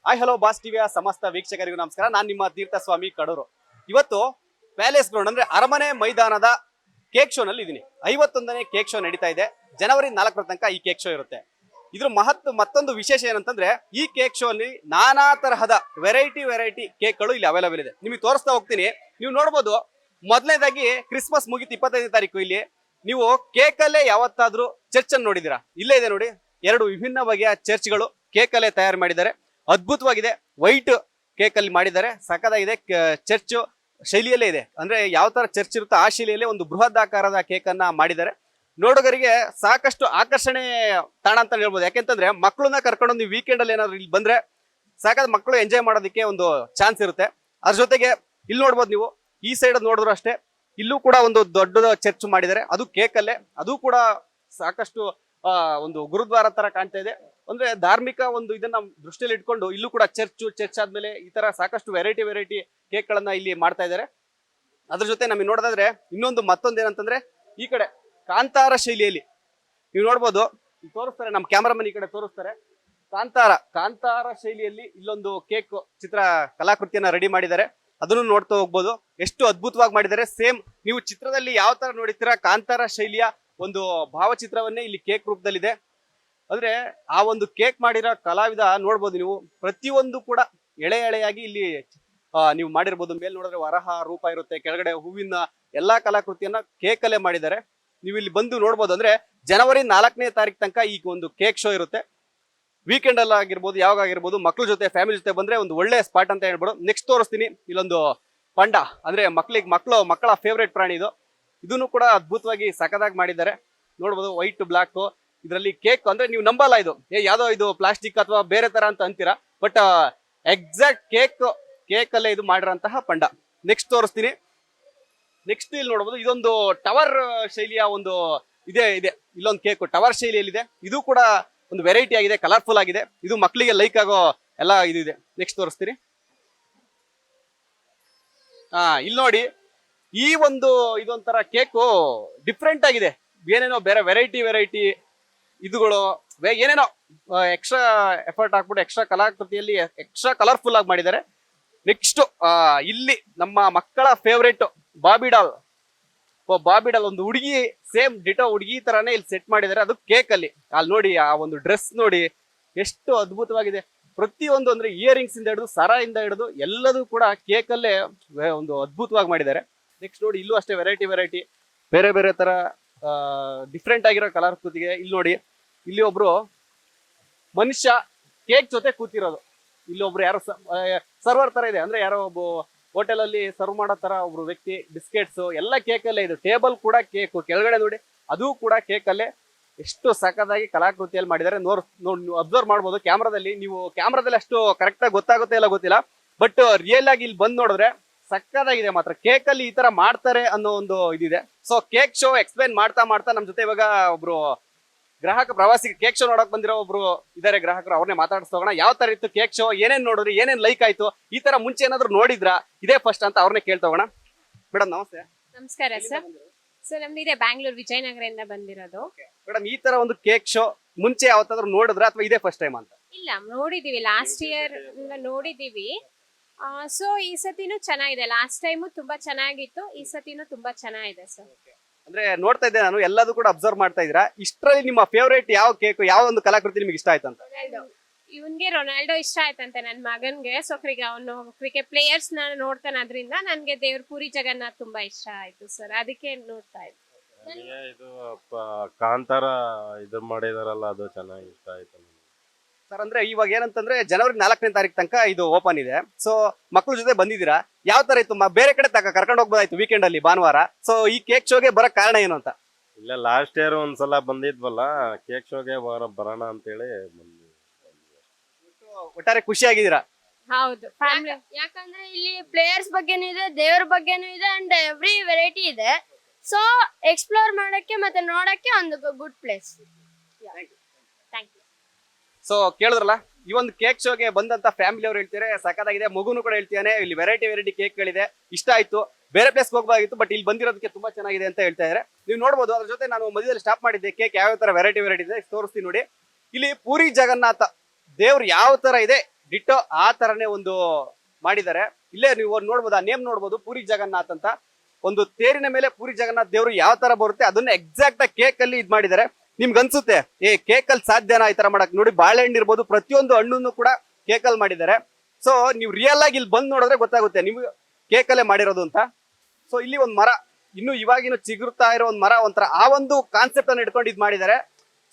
Hi hello boss ಟಿವಿಯ ಸಮಸ್ತ ವೀಕ್ಷಕರಿಗೂ ನಮಸ್ಕಾರ. ನಾನು ನಿಮ್ಮ ತೀರ್ಥಸ್ವಾಮಿ ಕಡೂರು. ಇವತ್ತು ಪ್ಯಾಲೇಸ್ ಗ್ರೌಂಡ್ ಅಂದ್ರೆ ಅರಮನೆ ಮೈದಾನದ ಕೇಕ್ ಶೋ ನಲ್ಲಿ ಇದೀನಿ. 51ನೇ ಕೇಕ್ ಶೋ ನಡೀತಾ ಇದೆ. ಜನವರಿ 4ರ ತನಕ ಈ ಕೇಕ್ ಶೋ ಇರುತ್ತೆ. ಇದ್ರ ಮತ್ತೊಂದು ವಿಶೇಷ ಏನಂತಂದ್ರೆ ಈ ಕೇಕ್ ಶೋ ಅಲ್ಲಿ ನಾನಾ ತರಹದ ವೆರೈಟಿ ಕೇಕ್ಗಳು ಇಲ್ಲಿ ಅವೈಲೇಬಲ್ ಇದೆ. ನಿಮಗೆ ತೋರಿಸ್ತಾ ಹೋಗ್ತೀನಿ. ನೀವು ನೋಡ್ಬೋದು, ಮೊದಲನೇದಾಗಿ ಕ್ರಿಸ್ಮಸ್ ಮುಗಿತು 25ನೇ ತಾರೀಕು. ಇಲ್ಲಿ ನೀವು ಕೇಕ್ ಅಲ್ಲೇ ಯಾವತ್ತಾದ್ರೂ ಚರ್ಚ್ ಅನ್ನು ನೋಡಿದೀರಾ? ಇಲ್ಲೇ ಇದೆ ನೋಡಿ, 2 ವಿಭಿನ್ನ ಬಗೆಯ ಚರ್ಚ್ಗಳು ಕೇಕ್ ಅಲ್ಲೇ ತಯಾರು ಮಾಡಿದ್ದಾರೆ. ಅದ್ಭುತವಾಗಿದೆ. ವೈಟ್ ಕೇಕ್ ಅಲ್ಲಿ ಮಾಡಿದ್ದಾರೆ, ಸಖತ್ತಾಗಿದೆ. ಚರ್ಚ್ ಶೈಲಿಯಲ್ಲೇ ಇದೆ, ಅಂದ್ರೆ ಯಾವ ತರ ಚರ್ಚ್ ಇರುತ್ತೋ ಆ ಶೈಲಿಯಲ್ಲೇ ಒಂದು ಬೃಹತ್ ಆಕಾರದ ಕೇಕ್ ಅನ್ನ ಮಾಡಿದ್ದಾರೆ. ನೋಡುಗರಿಗೆ ಸಾಕಷ್ಟು ಆಕರ್ಷಣೆ ತಾಣ ಅಂತ ಹೇಳ್ಬೋದು. ಯಾಕೆಂತಂದ್ರೆ ಮಕ್ಕಳನ್ನ ಕರ್ಕೊಂಡು ನೀವು ವೀಕೆಂಡ್ ಅಲ್ಲಿ ಏನಾದ್ರು ಇಲ್ಲಿ ಬಂದ್ರೆ ಸಾಕಾದ ಮಕ್ಕಳು ಎಂಜಾಯ್ ಮಾಡೋದಕ್ಕೆ ಒಂದು ಚಾನ್ಸ್ ಇರುತ್ತೆ. ಅದ್ರ ಜೊತೆಗೆ ಇಲ್ಲಿ ನೋಡ್ಬೋದು, ನೀವು ಈ ಸೈಡ್ ನೋಡಿದ್ರು ಅಷ್ಟೇ, ಇಲ್ಲೂ ಕೂಡ ಒಂದು ದೊಡ್ಡ ಚರ್ಚ್ ಮಾಡಿದ್ದಾರೆ, ಅದು ಕೇಕ್ ಅಲ್ಲೇ. ಅದು ಕೂಡ ಸಾಕಷ್ಟು ಒಂದು ಗುರುದ್ವಾರ ತರ ಕಾಣ್ತಾ ಇದೆ. ಅಂದ್ರೆ ಧಾರ್ಮಿಕ ಒಂದು ಇದನ್ನ ದೃಷ್ಟಿಯಲ್ಲಿ ಇಟ್ಕೊಂಡು ಇಲ್ಲೂ ಕೂಡ ಚರ್ಚ್ ಆದ್ಮೇಲೆ ಈ ತರ ಸಾಕಷ್ಟು ವೆರೈಟಿ ಕೇಕ್ ಗಳನ್ನ ಇಲ್ಲಿ ಮಾಡ್ತಾ ಇದ್ದಾರೆ. ಅದ್ರ ಜೊತೆ ನಮಗೆ ನೋಡೋದಾದ್ರೆ ಮತ್ತೊಂದು ಏನಂತಂದ್ರೆ, ಈ ಕಡೆ ಕಾಂತಾರ ಶೈಲಿಯಲ್ಲಿ ನೀವು ನೋಡ್ಬೋದು, ತೋರಿಸ್ತಾರೆ ನಮ್ಮ ಕ್ಯಾಮರಾಮನ್ ಈ ಕಡೆ ತೋರಿಸ್ತಾರೆ. ಕಾಂತಾರ ಶೈಲಿಯಲ್ಲಿ ಇಲ್ಲೊಂದು ಕೇಕ್ ಚಿತ್ರ ಕಲಾಕೃತಿಯನ್ನ ರೆಡಿ ಮಾಡಿದ್ದಾರೆ. ಅದನ್ನು ನೋಡ್ತಾ ಹೋಗ್ಬೋದು, ಎಷ್ಟು ಅದ್ಭುತವಾಗಿ ಮಾಡಿದ್ದಾರೆ. ಸೇಮ್ ನೀವು ಚಿತ್ರದಲ್ಲಿ ಯಾವ ತರ ನೋಡಿರ್ತೀರಾ ಕಾಂತಾರ ಶೈಲಿಯ ಒಂದು ಭಾವಚಿತ್ರವನ್ನೇ ಇಲ್ಲಿ ಕೇಕ್ ರೂಪದಲ್ಲಿದೆ. ಅಂದ್ರೆ ಆ ಒಂದು ಕೇಕ್ ಮಾಡಿರೋ ಕಲಾವಿದ ನೋಡ್ಬೋದು ನೀವು, ಪ್ರತಿಯೊಂದು ಕೂಡ ಎಳೆಯಾಗಿ ಇಲ್ಲಿ ನೀವು ಮಾಡಿರ್ಬೋದು. ಮೇಲ್ ನೋಡಿದ್ರೆ ವರಹ ರೂಪ ಇರುತ್ತೆ, ಕೆಳಗಡೆ ಹೂವಿನ ಎಲ್ಲಾ ಕಲಾಕೃತಿಯನ್ನ ಕೇಕ್ ಅಲ್ಲೇ ಮಾಡಿದ್ದಾರೆ. ನೀವು ಇಲ್ಲಿ ಬಂದು ನೋಡ್ಬೋದು. ಅಂದ್ರೆ ಜನವರಿ 4ನೇ ತಾರೀಕು ತನಕ ಈ ಒಂದು ಕೇಕ್ ಶೋ ಇರುತ್ತೆ. ವೀಕೆಂಡ್ ಅಲ್ಲಿ ಆಗಿರ್ಬೋದು, ಯಾವಾಗ ಆಗಿರ್ಬೋದು, ಮಕ್ಳ ಜೊತೆ ಫ್ಯಾಮಿಲಿ ಜೊತೆ ಬಂದ್ರೆ ಒಂದು ಒಳ್ಳೆ ಸ್ಪಾಟ್ ಅಂತ ಹೇಳ್ಬೋದು. ನೆಕ್ಸ್ಟ್ ತೋರಿಸ್ತೀನಿ, ಇಲ್ಲೊಂದು ಪಂಡ, ಅಂದ್ರೆ ಮಕ್ಕಳ ಫೇವ್ರೇಟ್ ಪ್ರಾಣಿ ಇದು. ಇದನ್ನು ಕೂಡ ಅದ್ಭುತವಾಗಿ ಸಖತ್ತಾಗಿ ಮಾಡಿದ್ದಾರೆ. ನೋಡ್ಬೋದು, ವೈಟ್ ಬ್ಲಾಕ್ ಇದರಲ್ಲಿ ಕೇಕ್. ಅಂದ್ರೆ ನೀವು ನಂಬಲ್ಲ, ಇದು ಯಾವ್ದೋ ಇದು ಪ್ಲಾಸ್ಟಿಕ್ ಅಥವಾ ಬೇರೆ ತರ ಅಂತ ಅಂತೀರಾ, ಬಟ್ ಎಕ್ಸಾಕ್ಟ್ ಕೇಕ್ ಅಲ್ಲೇ ಇದು ಮಾಡಿರೋಂತಹ ಪಂಡ. ನೆಕ್ಸ್ಟ್ ತೋರಿಸ್ತೀನಿ. ನೆಕ್ಸ್ಟ್ ಇಲ್ಲಿ ನೋಡ್ಬೋದು, ಇದೊಂದು ಟವರ್ ಶೈಲಿಯ ಒಂದು ಇದೆ ಇಲ್ಲೊಂದು ಕೇಕ್ ಟವರ್ ಶೈಲಿಯಲ್ಲಿದೆ. ಇದು ಕೂಡ ಒಂದು ವೆರೈಟಿ ಆಗಿದೆ, ಕಲರ್ಫುಲ್ ಆಗಿದೆ. ಇದು ಮಕ್ಕಳಿಗೆ ಲೈಕ್ ಆಗೋ ಎಲ್ಲ ಇದು ಇದೆ. ನೆಕ್ಸ್ಟ್ ತೋರಿಸ್ತೀನಿ. ಇಲ್ಲಿ ನೋಡಿ, ಈ ಒಂದು ಇದೊಂಥರ ಕೇಕು ಡಿಫ್ರೆಂಟ್ ಆಗಿದೆ. ಏನೇನೋ ಬೇರೆ ವೆರೈಟಿ ಇದುಗಳು ಏನೇನೋ ಎಕ್ಸ್ಟ್ರಾ ಎಫರ್ಟ್ ಹಾಕ್ಬಿಟ್ಟು ಎಕ್ಸ್ಟ್ರಾ ಕಲಾಕೃತಿಯಲ್ಲಿ ಎಕ್ಸ್ಟ್ರಾ ಕಲರ್ಫುಲ್ ಆಗಿ ಮಾಡಿದ್ದಾರೆ. ನೆಕ್ಸ್ಟ್ ಇಲ್ಲಿ ನಮ್ಮ ಮಕ್ಕಳ ಫೇವ್ರೇಟ್ ಬಾಬಿ ಡಾಲ್ ಒಂದು ಹುಡುಗಿ, ಸೇಮ್ ಡಿಟೋ ಹುಡುಗಿ ತರಾನೇ ಇಲ್ಲಿ ಸೆಟ್ ಮಾಡಿದ್ದಾರೆ. ಅದು ಕೇಕ್ ಅಲ್ಲಿ ನೋಡಿ, ಆ ಒಂದು ಡ್ರೆಸ್ ನೋಡಿ ಎಷ್ಟು ಅದ್ಭುತವಾಗಿದೆ. ಪ್ರತಿಯೊಂದು ಅಂದ್ರೆ ಇಯರಿಂಗ್ಸ್ ಇಂದ ಹಿಡಿದು ಸರ ಹಿಡಿದು ಎಲ್ಲದೂ ಕೂಡ ಕೇಕ್ ಅಲ್ಲೇ ಒಂದು ಅದ್ಭುತವಾಗಿ ಮಾಡಿದ್ದಾರೆ. ನೆಕ್ಸ್ಟ್ ನೋಡಿ, ಇಲ್ಲೂ ಅಷ್ಟೇ ವೆರೈಟಿ ಬೇರೆ ತರ ಡಿಫ್ರೆಂಟ್ ಆಗಿರೋ ಕಲಾಕೃತಿಗೆ. ಇಲ್ಲಿ ನೋಡಿ, ಇಲ್ಲಿ ಒಬ್ರು ಮನುಷ್ಯ ಕೇಕ್ ಜೊತೆ ಕೂತಿರೋದು. ಇಲ್ಲಿ ಒಬ್ರು ಯಾರೋ ಸರ್ವರ್ ತರ ಇದೆ, ಅಂದ್ರೆ ಯಾರೋ ಒಬ್ಬ ಹೋಟೆಲ್ ಅಲ್ಲಿ ಸರ್ವ್ ಮಾಡೋ ತರ ಒಬ್ರು ವ್ಯಕ್ತಿ. ಬಿಸ್ಕೆಟ್ಸ್ ಎಲ್ಲ ಕೇಕ್ ಅಲ್ಲೇ ಇದೆ. ಟೇಬಲ್ ಕೂಡ ಕೇಕ್, ಕೆಳಗಡೆ ನೋಡಿ ಅದು ಕೂಡ ಕೇಕ್ ಅಲ್ಲೇ. ಎಷ್ಟು ಸಖತ್ತಾಗಿ ಕಲಾಕೃತಿಯಲ್ಲಿ ಮಾಡಿದ್ದಾರೆ. ಅಬ್ಸರ್ವ್ ಮಾಡ್ಬೋದು. ನೀವು ಕ್ಯಾಮ್ರಾದಲ್ಲಿ ಅಷ್ಟು ಕರೆಕ್ಟ್ ಆಗಿ ಗೊತ್ತಾಗುತ್ತೆ ಇಲ್ಲ ಗೊತ್ತಿಲ್ಲ, ಬಟ್ ರಿಯಲ್ ಆಗಿ ಇಲ್ಲಿ ಬಂದ್ ನೋಡಿದ್ರೆ ಸಕ್ಕತ್ತಾಗಿದೆ ಮಾತ್ರ. ಕೇಕ್ ಅಲ್ಲಿ ಈ ತರ ಮಾಡ್ತಾರೆ ಅನ್ನೋ ಒಂದು ಇದಿದೆ. ಸೊ ಕೇಕ್ ಶೋ ಎಕ್ಸ್ಪ್ಲೈನ್ ಮಾಡ್ತಾ ನಮ್ ಜೊತೆ ಇವಾಗ ಒಬ್ರು ಗ್ರಾಹಕ ಪ್ರವಾಸಿಗೆ ಕೇಕ್ ಶೋ ನೋಡಕ್ ಬಂದಿರೋ ಒಬ್ರು ಇದಾರೆ ಗ್ರಾಹಕರು. ಅವ್ರನ್ನೇ ಮಾತಾಡಿಸೋಣ. ಯಾವ ತರ ಇತ್ತು ಕೇಕ್ ಶೋ, ಏನೇನ್ ನೋಡಿದ್ರಿ, ಏನೇನ್ ಲೈಕ್ ಆಯ್ತು, ಈ ತರ ಮುಂಚೆ ಏನಾದ್ರು ನೋಡಿದ್ರಾ, ಇದೇ ಫಸ್ಟ್ ಅಂತ ಅವ್ರನ್ನೇ ಕೇಳ್ತೋಗೋಣ. ಮೇಡಮ್ ನಮಸ್ತೆ. ನಮಸ್ಕಾರ ಸರ್ ನಮ್ದು ಇದೆ ಬ್ಯಾಂಗ್ಳೂರ್ ವಿಜಯನಗರದಿಂದ ಬಂದಿರೋದು. ಮೇಡಮ್, ಈ ತರ ಒಂದು ಕೇಕ್ ಶೋ ಮುಂಚೆ ಯಾವತ್ತಾದ್ರೂ ನೋಡಿದ್ರ ಅಥವಾ ಇದೇ ಫಸ್ಟ್ ಟೈಮ್ ಅಂತ? ಇಲ್ಲ, ನೋಡಿದೀವಿ, ಲಾಸ್ಟ್ ಇಯರ್ ನೋಡಿದೀವಿ. ಸೊ ಈ ಸತಿನೂ ಚೆನ್ನಾಗಿದೆ. ಲಾಸ್ಟ್ ಟೈಮು ತುಂಬಾ ಚೆನ್ನಾಗಿತ್ತು, ಈ ಸತಿನೂ ತುಂಬಾ ಚೆನ್ನಾಗಿದೆ ಸರ್. ಅಂದ್ರೆ ನೋಡ್ತಾ ಇದ್ದೆ ನಾನು, ಎಲ್ಲದೂ ಕೂಡ ಅಬ್ಸರ್ವ್ ಮಾಡ್ತಾ ಇದ್ದೀರಾ. ಇಷ್ಟರಲ್ಲಿ ನಿಮ್ಮ ಫೇವರೇಟ್ ಯಾವ ಕೇಕ್, ಯಾವ ಒಂದು ಕಲಾಕೃತಿ ನಿಮ್ಗೆ ಇಷ್ಟ ಆಯ್ತು ಅಂತ? ಇವನ್ಗೆ ರೊನಾಲ್ಡೋ ಇಷ್ಟ ಆಯ್ತಂತೆ ನನ್ನ ಮಗನ್ಗೆ. ಸೊ ಅವನು ಕ್ರಿಕೆಟ್ ಪ್ಲೇಯರ್ಸ್ ನ ನೋಡ್ತಾನೆ, ಅದರಿಂದ ನನ್ಗೆ ದೇವ್ರ ಪುರಿ ಜಗನ್ನಾಥ್ ತುಂಬಾ ಇಷ್ಟ ಆಯ್ತು ಸರ್, ಅದಕ್ಕೆ ನೋಡ್ತಾ ಇದ್ದೆ. ಇದು ಕಾಂತಾರ ಇದು ಮಾಡಿದಾರಲ್ಲ, ಅದು ಚೆನ್ನಾಗಿ ಇಷ್ಟ ಆಯ್ತು ಸರ್. ಅಂದ್ರೆ ಇವಾಗ ಏನಂತಂದ್ರೆ ಜನವರಿ 4ನೇ ತಾರೀಕು ತನಕ ಇದು ಓಪನ್ ಇದೆ. ಸೊ ಮಕ್ಳ ಜೊತೆ ಬಂದಿದ್ದೀರಾ, ಯಾವ ತರ ಇತ್ತು? ಬೇರೆ ಕಡೆ ಕರ್ಕೊಂಡು ಹೋಗ್ಬೋದಾಯ್ತು ವೀಕೆಂಡ್ ಅಲ್ಲಿ ಭಾನುವಾರ. ಸೊ ಈ ಕೇಕ್ ಶೋಗೆ ಬರೋ ಕಾರಣ ಏನು ಅಂತ? ಇಲ್ಲ, ಲಾಸ್ಟ್ ಇಯರ್ ಒಂದ್ಸಲ ಬಂದಿದ್ವಲ್ಲ, ಕೇಕ್ ಶೋಗೆ ಬರೋಣ ಅಂತೇಳಿ ಬಂದ್ವಿ. ಒಟ್ಟಾರೆ ಖುಷಿ ಆಗಿದ್ದೀರಾ? ಹೌದು, ಯಾಕಂದ್ರೆ ಇಲ್ಲಿ ಪ್ಲೇಯರ್ಸ್ ಬಗ್ಗೆನೂ ಇದೆ, ದೇವ್ರ ಬಗ್ಗೆನೂ ಇದೆ, ಅಂಡ್ ಎವ್ರಿ ವೆರೈಟಿ ಇದೆ. ಸೊ ಎಕ್ಸ್ಪ್ಲೋರ್ ಮಾಡಕ್ಕೆ ಮತ್ತೆ ನೋಡಕ್ಕೆ ಒಂದು good place. Thank you. So ಕೇಳಿದ್ರಲ್ಲ, ಈ ಒಂದು ಕೇಕ್ ಶೋಗೆ ಬಂದಂತ ಫ್ಯಾಮಿಲಿ ಅವ್ರು ಹೇಳ್ತಾರೆ ಸಖತ್ತಾಗಿದೆ. ಮಗುನು ಕೂಡ ಹೇಳ್ತಾನೆ ಇಲ್ಲಿ ವೆರೈಟಿ ಕೇಕ್ಗಳಿದೆ, ಇಷ್ಟ ಆಯ್ತು, ಬೇರೆ ಪ್ಲೇಸ್ ಹೋಗ್ಬೇಕಾಗಿತ್ತು, ಬಟ್ ಇಲ್ಲಿ ಬಂದಿರೋದಕ್ಕೆ ತುಂಬಾ ಚೆನ್ನಾಗಿದೆ ಅಂತ ಹೇಳ್ತಾ ಇದ್ದಾರೆ. ನೀವು ನೋಡ್ಬೋದು. ಅದ್ರ ಜೊತೆ ನಾನು ಮಧ್ಯದಲ್ಲಿ ಸ್ಟಾಪ್ ಮಾಡಿದ್ದೆ, ಕೇಕ್ ಯಾವ ತರ ವೆರೈಟಿ ಇದೆ ತೋರಿಸ್ತೀನಿ ನೋಡಿ. ಇಲ್ಲಿ ಪೂರಿ ಜಗನ್ನಾಥ ದೇವ್ರು ಯಾವ ತರ ಇದೆ ಡಿಟ್ಟೋ ಆ ತರನೇ ಒಂದು ಮಾಡಿದ್ದಾರೆ. ಇಲ್ಲೇ ನೀವು ನೋಡ್ಬೋದು, ಆ ನೇಮ್ ನೋಡ್ಬೋದು, ಪೂರಿ ಜಗನ್ನಾಥ್ ಅಂತ. ಒಂದು ತೇರಿನ ಮೇಲೆ ಪೂರಿ ಜಗನ್ನಾಥ್ ದೇವರು ಯಾವ ತರ ಬರುತ್ತೆ ಅದನ್ನ ಎಕ್ಸಾಕ್ಟ್ ಆಗಿ ಕೇಕ್ ಅಲ್ಲಿ ಇದ್ ಮಾಡಿದ್ದಾರೆ. ನಿಮ್ಗೆ ಅನ್ಸುತ್ತೆ ಕೇಕ್ ಅಲ್ಲಿ ಸಾಧ್ಯನಾ ಈ ತರ ಮಾಡಕ್? ನೋಡಿ, ಬಾಳೆಹಣ್ಣು ಇರ್ಬೋದು, ಪ್ರತಿಯೊಂದು ಹಣ್ಣನ್ನು ಕೂಡ ಕೇಕ್ ಅಲ್ಲಿ ಮಾಡಿದ್ದಾರೆ. ಸೊ ನೀವು ರಿಯಲ್ ಆಗಿ ಇಲ್ಲಿ ಬಂದು ನೋಡಿದ್ರೆ ಗೊತ್ತಾಗುತ್ತೆ ನಿಮ್ಗೆ ಕೇಕ್ ಅಲ್ಲೇ ಮಾಡಿರೋದು ಅಂತ. ಸೊ ಇಲ್ಲಿ ಒಂದು ಮರ, ಇನ್ನು ಇವಾಗಿನ ಚಿಗುರ್ತಾ ಇರೋ ಒಂದು ಮರ, ಒಂಥರ ಆ ಒಂದು ಕಾನ್ಸೆಪ್ಟ್ ಅನ್ನು ಇಟ್ಕೊಂಡು ಇದ್ ಮಾಡಿದ್ದಾರೆ.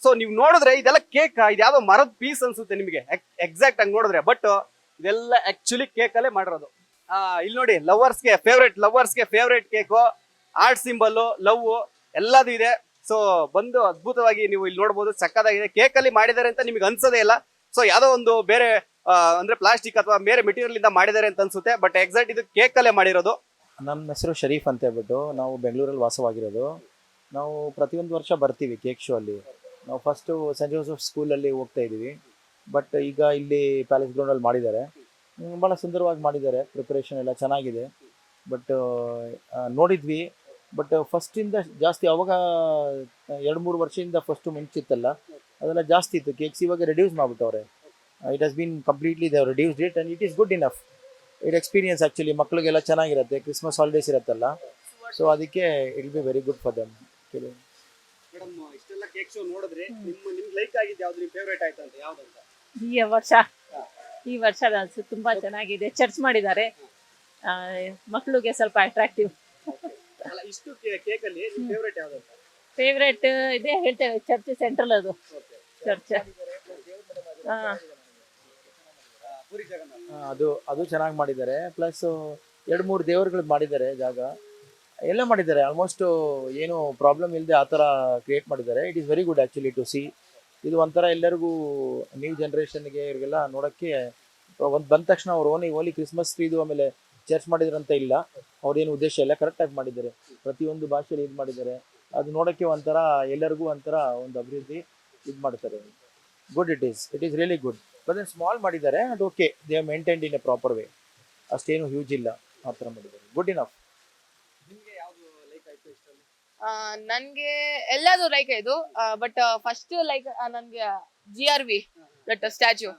ಸೊ ನೀವು ನೋಡಿದ್ರೆ ಇದೆಲ್ಲ ಕೇಕ್, ಇದು ಯಾವ್ದೋ ಮರದ ಪೀಸ್ ಅನ್ಸುತ್ತೆ ನಿಮಗೆ ಎಕ್ಸಾಕ್ಟ್ ಆಗಿ ನೋಡಿದ್ರೆ, ಬಟ್ ಇದೆಲ್ಲ ಆಕ್ಚುಲಿ ಕೇಕ್ ಅಲ್ಲೇ ಮಾಡಿರೋದು. ಇಲ್ಲಿ ನೋಡಿ, ಲವರ್ಸ್ಗೆ favourite cake, heart symbol, love ಎಲ್ಲದೂ ಇದೆ. ಸೊ ಬಂದು ಅದ್ಭುತವಾಗಿ ನೀವು ಇಲ್ಲಿ ನೋಡ್ಬೋದು, ಸಕ್ಕದಾಗಿದೆ. ಕೇಕ್ ಅಲ್ಲಿ ಮಾಡಿದ್ದಾರೆ ಅಂತ ನಿಮ್ಗೆ ಅನ್ಸೋದೇ ಇಲ್ಲ. ಸೊ ಯಾವ್ದೋ ಒಂದು ಬೇರೆ ಅಂದ್ರೆ ಪ್ಲಾಸ್ಟಿಕ್ ಅಥವಾ ಬೇರೆ ಮೆಟೀರಿಯಲ್ ಇಂದ ಮಾಡಿದ್ದಾರೆ ಅಂತ ಅನ್ಸುತ್ತೆ, ಬಟ್ ಎಕ್ಸಾಕ್ಟ್ ಇದು ಕೇಕ್ ಅಲ್ಲೇ ಮಾಡಿರೋದು. ನಮ್ಮ ಹೆಸರು ಶರೀಫ್ ಅಂತ ಹೇಳ್ಬಿಟ್ಟು ನಾವು ಬೆಂಗಳೂರಲ್ಲಿ ವಾಸವಾಗಿರೋದು. ನಾವು ಪ್ರತಿಯೊಂದು ವರ್ಷ ಬರ್ತೀವಿ ಕೇಕ್ ಶೋ ಅಲ್ಲಿ. ನಾವು ಫಸ್ಟು ಸೆಂಟ್ ಜೋಸೆಫ್ ಸ್ಕೂಲಲ್ಲಿ ಹೋಗ್ತಾ ಇದ್ದೀವಿ, ಬಟ್ ಈಗ ಇಲ್ಲಿ ಪ್ಯಾಲೇಸ್ ಗ್ರೌಂಡಲ್ಲಿ ಮಾಡಿದ್ದಾರೆ. ಭಾಳ ಸುಂದರವಾಗಿ ಮಾಡಿದ್ದಾರೆ, ಪ್ರಿಪ್ರೇಷನ್ ಎಲ್ಲ ಚೆನ್ನಾಗಿದೆ. ಬಟ್ ನೋಡಿದ್ವಿ, ಬಟ್ ಫಸ್ಟಿಂದ ಜಾಸ್ತಿ ಅವಾಗ 2-3 ವರ್ಷದಿಂದ ಫಸ್ಟು ಮುಂಚಿತ್ತಲ್ಲ ಅದೆಲ್ಲ ಜಾಸ್ತಿ ಇತ್ತು ಕೇಕ್ಸ್. ಇವಾಗ ರೆಡ್ಯೂಸ್ ಮಾಡಿಬಿಟ್ಟವ್ರೆ. It has been completely they reduced it and it is good enough. It experience actually ಮಕ್ಕಳಿಗೆಲ್ಲ ಚೆನ್ನಾಗಿರುತ್ತೆ. ಕ್ರಿಸ್ಮಸ್ ಹಾಲಿಡೇಸ್ ಇರುತ್ತಲ್ಲ, ಸೊ ಅದಕ್ಕೆ it be very good for them. Madam, ಇಷ್ಟೆಲ್ಲ ಕೇಕ್ ಶೋ ನೋಡಿದ್ರೆ ನಿಮ್ಗೆ ಲೈಕ್ ಆಗಿದ್ದು ಯಾವ್ದು, ನಿಮ್ಮ ಫೇವರೇಟ್ ಆಯ್ತು ಅಂತ ಯಾವ್ದಂತ? ಈ ವರ್ಷ ತುಂಬಾ ಚೆನ್ನಾಗಿದೆ. ಚರ್ಚ್ ಮಾಡಿದ್ದಾರೆ, ಮಕ್ಕಳಿಗೆ ಸ್ವಲ್ಪ ಅಟ್ರಾಕ್ಟಿವ್. ಅಲ್ಲ, ಇಷ್ಟು ಕೇಕ್ ಅಲ್ಲಿ ನಿಮ್ಮ ಫೇವರೇಟ್ ಯಾವ್ದಂತ? ಫೇವ್ರೇಟ್ ಇದೆ ಹೇಳ್ತೇವೆ, ಚರ್ಚ್ ಸೆಂಟ್ರಲ್ ಅದು ಚರ್ಚ್. ಪೂರಿ ಜಗನ್ನಾಥ್ ಅದು ಚೆನ್ನಾಗಿ ಮಾಡಿದ್ದಾರೆ. ಪ್ಲಸ್ 2-3 ದೇವರುಗಳು ಮಾಡಿದ್ದಾರೆ, ಜಾಗ ಎಲ್ಲ ಮಾಡಿದ್ದಾರೆ. ಆಲ್ಮೋಸ್ಟ್ ಏನು ಪ್ರಾಬ್ಲಮ್ ಇಲ್ಲದೆ ಆ ಥರ ಕ್ರಿಯೇಟ್ ಮಾಡಿದ್ದಾರೆ. It is very good actually to see. ಇದು ಒಂಥರ ಎಲ್ಲರಿಗೂ ನ್ಯೂ ಜನ್ರೇಷನ್ಗೆ ಇವ್ರಿಗೆಲ್ಲ ನೋಡೋಕ್ಕೆ ಒಂದು ಬಂದ ತಕ್ಷಣ ಅವ್ರು ಓನ್ಲಿ ಕ್ರಿಸ್ಮಸ್ ಟ್ರೀದು ಆಮೇಲೆ ಚರ್ಚ್ ಮಾಡಿದ್ರಂತ ಇಲ್ಲ. ಅವ್ರೇನು ಉದ್ದೇಶ ಇಲ್ಲ, ಕರೆಕ್ಟಾಗಿ ಮಾಡಿದ್ದಾರೆ. ಪ್ರತಿಯೊಂದು ಭಾಷೆಯಲ್ಲಿ ಇದು ಮಾಡಿದ್ದಾರೆ. ಅದು ನೋಡೋಕ್ಕೆ ಒಂಥರ ಎಲ್ಲರಿಗೂ ಒಂಥರ ಒಂದು ಅಭಿವೃದ್ಧಿ ಇದು ಮಾಡ್ತಾರೆ. Good it is really good. But small ಮಾಡಿದ್ದಾರೆ, ಅದು okay, they are maintained in a proper way. ಅಷ್ಟೇನು ಹ್ಯೂಜ್ ಇಲ್ಲ, ಆ ಥರ ಮಾಡಿದ್ದಾರೆ. Good enough. ನಿಮ್ಗೆ ಯಾವ್ದು ಲೈಕ್ ಆಯ್ತು ಇಷ್ಟಲ್ಲಿ? ನನ್ಗೆ ಎಲ್ಲದು ಲೈಕ್ ಆಯ್ತು. ಬಟ್ ಫಸ್ಟ್ ಲೈಕ್ ನನ್ಗೆ GRV that statue,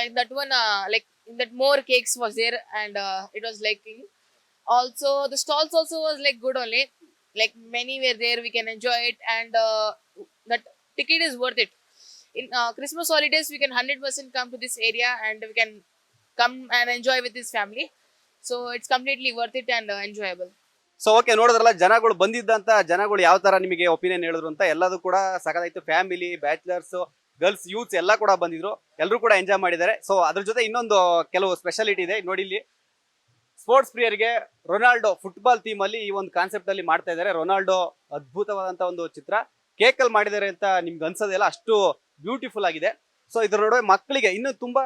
in that one like in that more cakes was there and it was liking. Also the stalls also was like good only, like many were there, we can enjoy it and that ticket is worth it. In Christmas holidays we can 100% come to this area and we can come and enjoy with this family, so it's completely worth it and enjoyable. So okay, ನೋಡಿದ್ರಲ್ಲ ಜನಗಳು ಬಂದಿದ್ದಂತ ಜನಗಳು ಯಾವ ತರ ನಿಮಗೆ opinion ಹೇಳಿದ್ರು ಅಂತ. ಎಲ್ಲದೂ ಕೂಡ ಸಖತ್ತಾಯ್ತು. ಫ್ಯಾಮಿಲಿ, ಬ್ಯಾಚುಲರ್ಸ್, ಗರ್ಲ್ಸ್, ಯೂತ್ಸ್ ಎಲ್ಲ ಕೂಡ ಬಂದಿದ್ರು, ಎಲ್ಲರೂ ಕೂಡ ಎಂಜಾಯ್ ಮಾಡಿದ್ದಾರೆ. ಸೊ ಅದ್ರ ಜೊತೆ ಇನ್ನೊಂದು ಕೆಲವು ಸ್ಪೆಷಾಲಿಟಿ ಇದೆ ನೋಡಿ. ಇಲ್ಲಿ ಸ್ಪೋರ್ಟ್ಸ್ ಪ್ರಿಯರಿಗೆ ರೊನಾಲ್ಡೋ ಫುಟ್ಬಾಲ್ ಥೀಮ್ ಅಲ್ಲಿ ಈ ಒಂದು ಕಾನ್ಸೆಪ್ಟ್ ಅಲ್ಲಿ ಮಾಡ್ತಾ ಇದ್ದಾರೆ. ರೊನಾಲ್ಡೋ ಅದ್ಭುತವಾದಂತ ಒಂದು ಚಿತ್ರ ಕೇಕ್ ಅಲ್ಲಿ ಮಾಡಿದ್ದಾರೆ ಅಂತ ನಿಮ್ಗೆ ಅನ್ಸೋದಿಲ್ಲ, ಅಷ್ಟು ಬ್ಯೂಟಿಫುಲ್ ಆಗಿದೆ. ಸೊ ಇದ್ರ ನಡುವೆ ಮಕ್ಕಳಿಗೆ ಇನ್ನು ತುಂಬಾ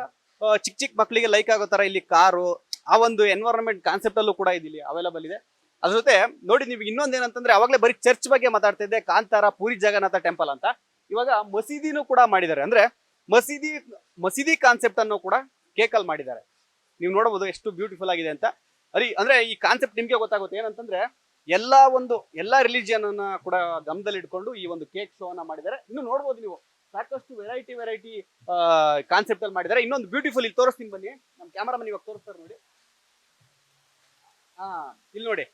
ಚಿಕ್ಕ ಮಕ್ಕಳಿಗೆ ಲೈಕ್ ಆಗೋ ತರ ಇಲ್ಲಿ ಕಾರು, ಆ ಒಂದು ಎನ್ವೈರನ್ಮೆಂಟ್ ಕಾನ್ಸೆಪ್ಟ್ ಅಲ್ಲೂ ಕೂಡ ಇಲ್ಲಿ ಅವೈಲಬಲ್ ಇದೆ. ಅದ್ರ ಜೊತೆ ನೋಡಿ, ನಿಮ್ಗೆ ಇನ್ನೊಂದೇನಂತಂದ್ರೆ, ಅವಾಗಲೇ ಬರೀ ಚರ್ಚ್ ಬಗ್ಗೆ ಮಾತಾಡ್ತಾ ಇದ್ದೆ, ಕಾಂತಾರ, ಪೂರಿ ಜಗನ್ನಾಥ ಟೆಂಪಲ್ ಅಂತ. ಇವಾಗ ಮಸೀದಿನೂ ಕೂಡ ಮಾಡಿದ್ದಾರೆ. ಅಂದ್ರೆ ಮಸೀದಿ ಕಾನ್ಸೆಪ್ಟ್ ಅನ್ನು ಕೂಡ ಕೇಕ್ ಅಲ್ಲಿ ಮಾಡಿದ್ದಾರೆ. ನೀವು ನೋಡಬಹುದು ಎಷ್ಟು ಬ್ಯೂಟಿಫುಲ್ ಆಗಿದೆ ಅಂತ. ಅಂದ್ರೆ ಈ ಕಾನ್ಸೆಪ್ಟ್ ನಿಮ್ಗೆ ಗೊತ್ತಾಗುತ್ತೆ ಏನಂತಂದ್ರೆ, ಎಲ್ಲಾ ರಿಲಿಜಿಯನ್ ಅನ್ನ ಕೂಡ ಗಮನದಲ್ಲಿ ಇಟ್ಕೊಂಡು ಈ ಒಂದು ಕೇಕ್ ಶೋ ಅನ್ನ ಮಾಡಿದ್ದಾರೆ. ಇನ್ನು ನೋಡ್ಬೋದು ನೀವು, ಸಾಕಷ್ಟು ವೆರೈಟಿ ಕಾನ್ಸೆಪ್ಟ್ ಅಲ್ಲಿ ಮಾಡಿದ್ದಾರೆ. ಇನ್ನೊಂದು ಬ್ಯೂಟಿಫುಲ್ ಇಲ್ಲಿ ತೋರಿಸ್ತೀನಿ ಬನ್ನಿ, ನಮ್ಮ ಕ್ಯಾಮರಾಮನ್ ಇವಾಗ ತೋರಿಸ್ತಾರೆ ನೋಡಿ. ಇಲ್ಲಿ ನೋಡಿ,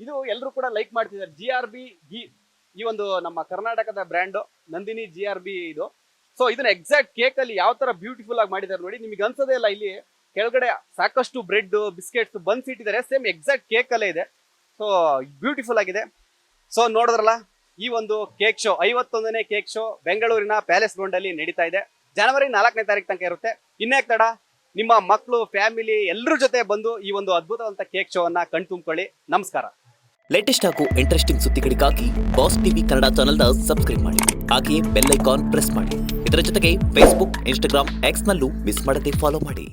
ಇದು ಎಲ್ಲರೂ ಕೂಡ ಲೈಕ್ ಮಾಡ್ತಿದ್ದಾರೆ. GRB ಘೀ, ಈ ಒಂದು ನಮ್ಮ ಕರ್ನಾಟಕದ ಬ್ರ್ಯಾಂಡ್ ನಂದಿನಿ GRB ಇದು. ಸೊ ಇದನ್ನ ಎಕ್ಸಾಕ್ಟ್ ಕೇಕ್ ಅಲ್ಲಿ ಯಾವ ತರ ಬ್ಯೂಟಿಫುಲ್ ಆಗಿ ಮಾಡಿದ್ದಾರೆ ನೋಡಿ. ನಿಮಗೆ ಅನ್ಸೋದೇ ಇಲ್ಲ, ಇಲ್ಲಿ ಕೆಳಗಡೆ ಸಾಕಷ್ಟು ಬ್ರೆಡ್, ಬಿಸ್ಕೆಟ್ಸ್, ಬನ್ಸ್ ಇಟ್ಟಿದ್ದಾರೆ. ಸೇಮ್ ಎಕ್ಸಾಕ್ಟ್ ಕೇಕ್ ಅಲ್ಲೇ ಇದೆ. ಸೊ ಬ್ಯೂಟಿಫುಲ್ ಆಗಿದೆ. ಸೊ ನೋಡಿದ್ರಲ್ಲ, ಈ ಒಂದು ಕೇಕ್ ಶೋ 51ನೇ ಕೇಕ್ ಶೋ ಬೆಂಗಳೂರಿನ ಪ್ಯಾಲೇಸ್ ಗ್ರೌಂಡ್ ಅಲ್ಲಿ ನಡೀತಾ ಇದೆ. ಜನವರಿ 4ನೇ ತಾರೀಕು ತನಕ ಇರುತ್ತೆ. ಇನ್ನೇಕ್ ತಡ, ನಿಮ್ಮ ಮಕ್ಕಳು, ಫ್ಯಾಮಿಲಿ ಎಲ್ಲರ ಜೊತೆ ಬಂದು ಈ ಒಂದು ಅದ್ಭುತವಂತ ಕೇಕ್ ಶೋ ಅನ್ನ ಕಣ್ತುಂಬ್ಕೊಳ್ಳಿ. ನಮಸ್ಕಾರ. ಲೇಟೆಸ್ಟ್ ಹಾಗೂ ಇಂಟ್ರೆಸ್ಟಿಂಗ್ ಸುದ್ದಿಗಳಿಗಾಗಿ ಬಾಸ್ ಟಿವಿ ಕನ್ನಡ ಚಾನೆಲ್ನ ಸಬ್ಸ್ಕ್ರೈಬ್ ಮಾಡಿ. ಹಾಗೆಯೇ ಬೆಲ್ ಐಕಾನ್ ಪ್ರೆಸ್ ಮಾಡಿ. ಇದರ ಜೊತೆಗೆ ಫೇಸ್ಬುಕ್, ಇನ್ಸ್ಟಾಗ್ರಾಮ್, ಎಕ್ಸ್ ನಲ್ಲೂ ಮಿಸ್ ಮಾಡದೆ ಫಾಲೋ ಮಾಡಿ.